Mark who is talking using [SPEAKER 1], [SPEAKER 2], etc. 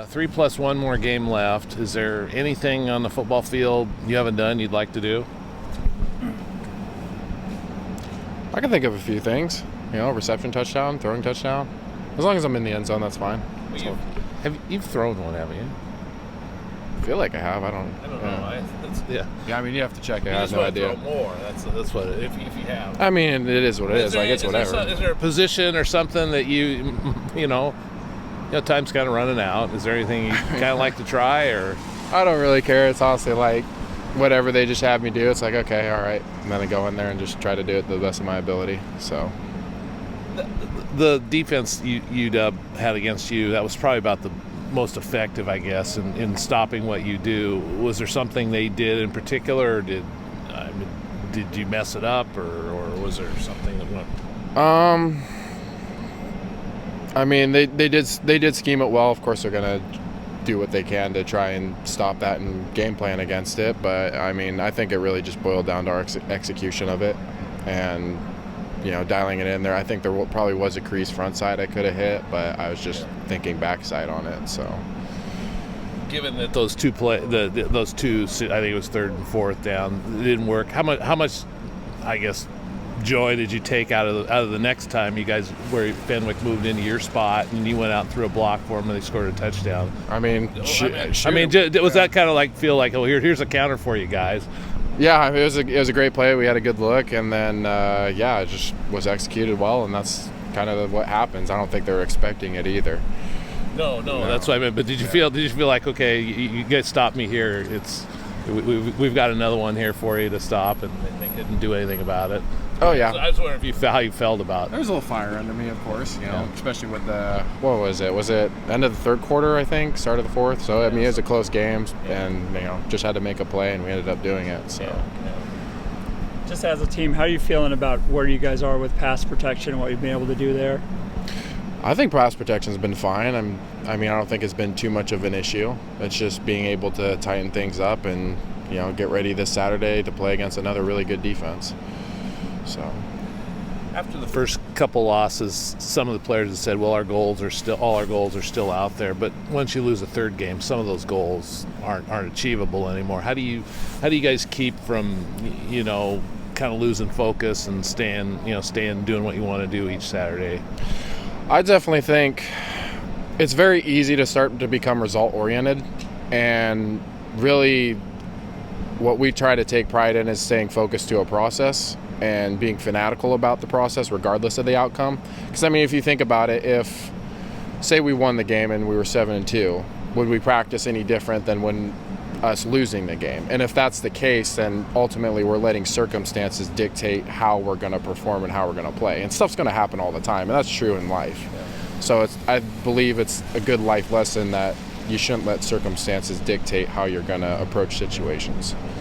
[SPEAKER 1] 3 plus 1 more game left. Is there anything on the football field you haven't done you'd like to do?
[SPEAKER 2] I can think of a few things. Reception touchdown, throwing touchdown. As long as I'm in the end zone, that's fine.
[SPEAKER 1] Well, you've thrown one, haven't you?
[SPEAKER 2] I feel like I have. I don't
[SPEAKER 1] know.
[SPEAKER 2] Yeah, I mean, you have to check it.
[SPEAKER 1] You
[SPEAKER 2] I have
[SPEAKER 1] just
[SPEAKER 2] no
[SPEAKER 1] want to
[SPEAKER 2] idea.
[SPEAKER 1] throw more. That's what if you have.
[SPEAKER 2] I mean, it is what it is. It's whatever.
[SPEAKER 1] Is there a position or something that time's kind of running out? Is there anything you kind of like to try, or?
[SPEAKER 2] I don't really care. It's honestly like whatever they just have me do. It's like, okay, all right. And then I go in there and just try to do it to the best of my ability. So
[SPEAKER 1] The defense UW had against you, that was probably about the most effective, I guess, in stopping what you do. Was there something they did in particular, or did you mess it up, or was there something that went?
[SPEAKER 2] I mean, they did scheme it well. Of course, they're gonna do what they can to try and stop that and game plan against it. But I mean, I think it really just boiled down to our execution of it, and dialing it in there. I think there probably was a crease front side I could have hit, but I was just thinking backside on it. So,
[SPEAKER 1] given that those two those two, I think it was third and fourth down, it didn't work. How much, I guess, joy did you take out of the next time you guys, where Fenwick moved into your spot and you went out and threw a block for them and they scored a touchdown?
[SPEAKER 2] I mean,
[SPEAKER 1] was that kind of like feel like, oh, here's a counter for you guys?
[SPEAKER 2] Yeah, it was a great play. We had a good look, and then it just was executed well, and that's kind of what happens. I don't think they were expecting it either.
[SPEAKER 1] No, that's what I meant. But did you feel like, okay, you guys stopped me here? We've got another one here for you to stop, and they couldn't do anything about it.
[SPEAKER 2] Oh yeah.
[SPEAKER 1] I was wondering how you felt about it.
[SPEAKER 2] There was a little fire under me, of course. Especially with what was it? Was it end of the third quarter? I think start of the fourth. So I mean, it was a close game, and just had to make a play, and we ended up doing it. So.
[SPEAKER 3] Just as a team, how are you feeling about where you guys are with pass protection and what you've been able to do there?
[SPEAKER 2] I think pass protection's been fine. I don't think it's been too much of an issue. It's just being able to tighten things up and get ready this Saturday to play against another really good defense. So,
[SPEAKER 1] after the first couple losses, some of the players have said, "Well, all our goals are still out there." But once you lose a third game, some of those goals aren't achievable anymore. How do you guys keep from kind of losing focus and staying doing what you want to do each Saturday?
[SPEAKER 2] I definitely think it's very easy to start to become result oriented, and really what we try to take pride in is staying focused to a process and being fanatical about the process regardless of the outcome. Because I mean, if you think about it, if say we won the game and we were 7-2, would we practice any different than when us losing the game? And if that's the case, then ultimately we're letting circumstances dictate how we're going to perform and how we're going to play. And stuff's going to happen all the time, and that's true in life. So I believe it's a good life lesson that you shouldn't let circumstances dictate how you're going to approach situations.